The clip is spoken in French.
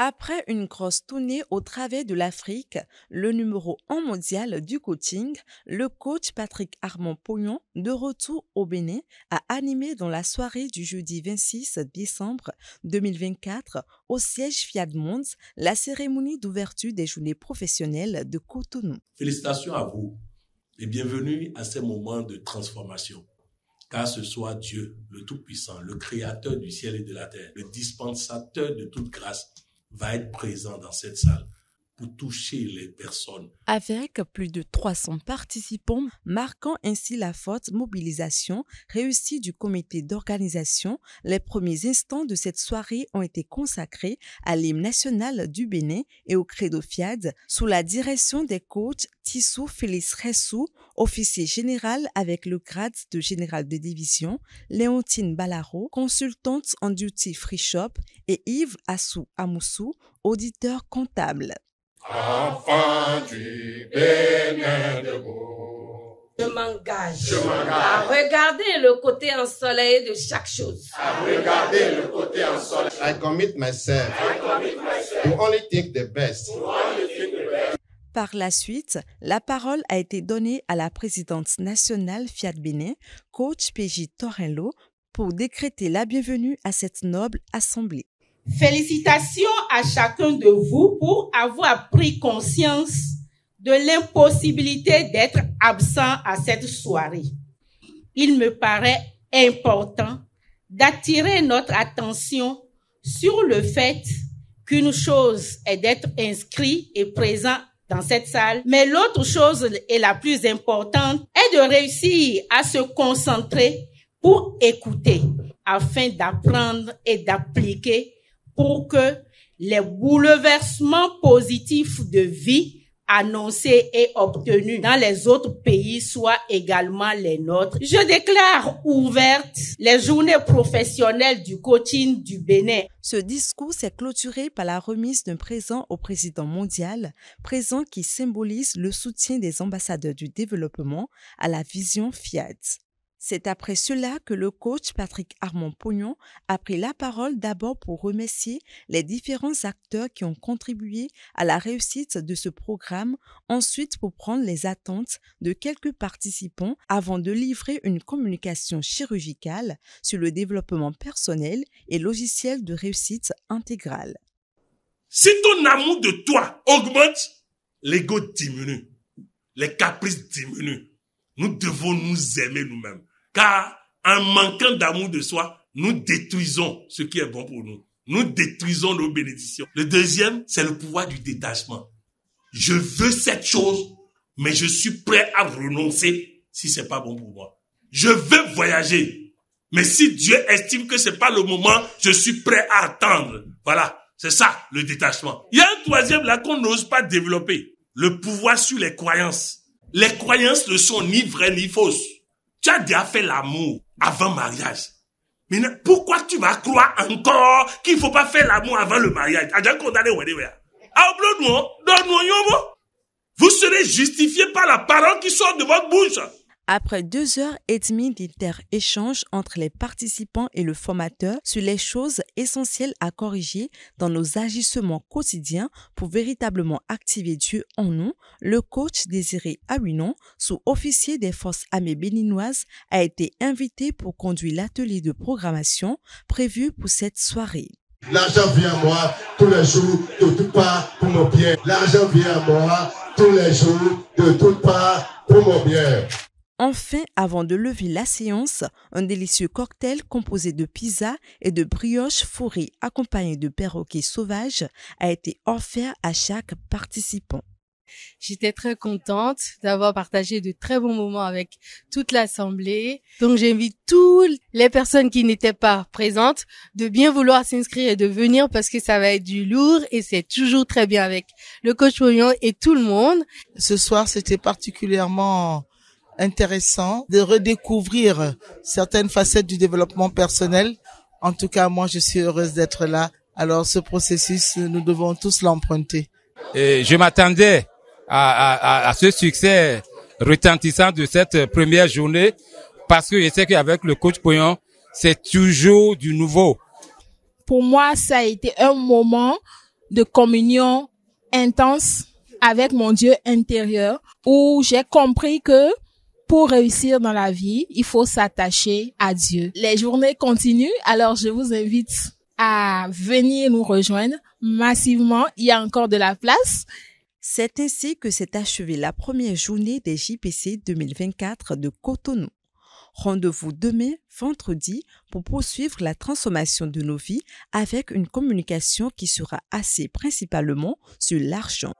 Après une grosse tournée au travers de l'Afrique, le numéro 1 mondial du coaching, le coach Patrick Armand-Pognon, de retour au Bénin, a animé dans la soirée du jeudi 26 décembre 2024 au siège Fiat Monde la cérémonie d'ouverture des journées professionnelles de Cotonou. Félicitations à vous et bienvenue à ces moments de transformation. Car ce soit Dieu, le Tout-Puissant, le Créateur du ciel et de la terre, le dispensateur de toute grâce, va être présent dans cette salle pour toucher les personnes. Avec plus de 300 participants, marquant ainsi la forte mobilisation réussie du comité d'organisation, les premiers instants de cette soirée ont été consacrés à l'hymne national du Bénin et au credo FIAD sous la direction des coachs Tissou Félix Ressou, officier général avec le grade de général de division, Léontine Balaro, consultante en duty free shop et Yves Assou Amoussou, auditeur comptable. Enfant du Bénin debout. Je m'engage à regarder le côté ensoleillé de chaque chose. I commit myself to only think the best. Par la suite, la parole a été donnée à la présidente nationale Fiat Bénin, coach PJ Torello, pour décréter la bienvenue à cette noble assemblée. Félicitations à chacun de vous pour avoir pris conscience de l'impossibilité d'être absent à cette soirée. Il me paraît important d'attirer notre attention sur le fait qu'une chose est d'être inscrit et présent dans cette salle, mais l'autre chose et la plus importante est de réussir à se concentrer pour écouter afin d'apprendre et d'appliquer pour que les bouleversements positifs de vie annoncés et obtenus dans les autres pays soient également les nôtres. Je déclare ouvertes les journées professionnelles du coaching du Bénin. Ce discours s'est clôturé par la remise d'un présent au président mondial, présent qui symbolise le soutien des ambassadeurs du développement à la vision Fiat. C'est après cela que le coach Patrick Armand-Pognon a pris la parole d'abord pour remercier les différents acteurs qui ont contribué à la réussite de ce programme, ensuite pour prendre les attentes de quelques participants avant de livrer une communication chirurgicale sur le développement personnel et logiciel de réussite intégrale. Si ton amour de toi augmente, l'ego diminue, les caprices diminuent. Nous devons nous aimer nous-mêmes. Car en manquant d'amour de soi, nous détruisons ce qui est bon pour nous. Nous détruisons nos bénédictions. Le deuxième, c'est le pouvoir du détachement. Je veux cette chose, mais je suis prêt à renoncer si c'est pas bon pour moi. Je veux voyager, mais si Dieu estime que c'est pas le moment, je suis prêt à attendre. Voilà, c'est ça le détachement. Il y a un troisième là qu'on n'ose pas développer. Le pouvoir sur les croyances. Les croyances ne sont ni vraies ni fausses. Tu as déjà fait l'amour avant mariage. Mais pourquoi tu vas croire encore qu'il faut pas faire l'amour avant le mariage? Vous serez justifié par la parole qui sort de votre bouche. Après 2h30 d'inter-échange entre les participants et le formateur sur les choses essentielles à corriger dans nos agissements quotidiens pour véritablement activer Dieu en nous, le coach Désiré Awinon, sous-officier des forces armées béninoises, a été invité pour conduire l'atelier de programmation prévu pour cette soirée. L'argent vient à moi tous les jours, de toutes parts, pour mon bien. L'argent vient à moi tous les jours, de toutes parts, pour mon bien. Enfin, avant de lever la séance, un délicieux cocktail composé de pizza et de brioche fourrée accompagné de perroquets sauvages a été offert à chaque participant. J'étais très contente d'avoir partagé de très bons moments avec toute l'assemblée. Donc j'invite toutes les personnes qui n'étaient pas présentes de bien vouloir s'inscrire et de venir parce que ça va être du lourd et c'est toujours très bien avec le coach Pognon et tout le monde. Ce soir, c'était particulièrement intéressant de redécouvrir certaines facettes du développement personnel. En tout cas, moi, je suis heureuse d'être là. Alors, ce processus, nous devons tous l'emprunter. Et je m'attendais à ce succès retentissant de cette première journée parce que je sais qu'avec le coach Pognon, c'est toujours du nouveau. Pour moi, ça a été un moment de communion intense avec mon Dieu intérieur, où j'ai compris que pour réussir dans la vie, il faut s'attacher à Dieu. Les journées continuent, alors je vous invite à venir nous rejoindre massivement. Il y a encore de la place. C'est ainsi que s'est achevée la première journée des JPC 2024 de Cotonou. Rendez-vous demain, vendredi, pour poursuivre la transformation de nos vies avec une communication qui sera axée principalement sur l'argent.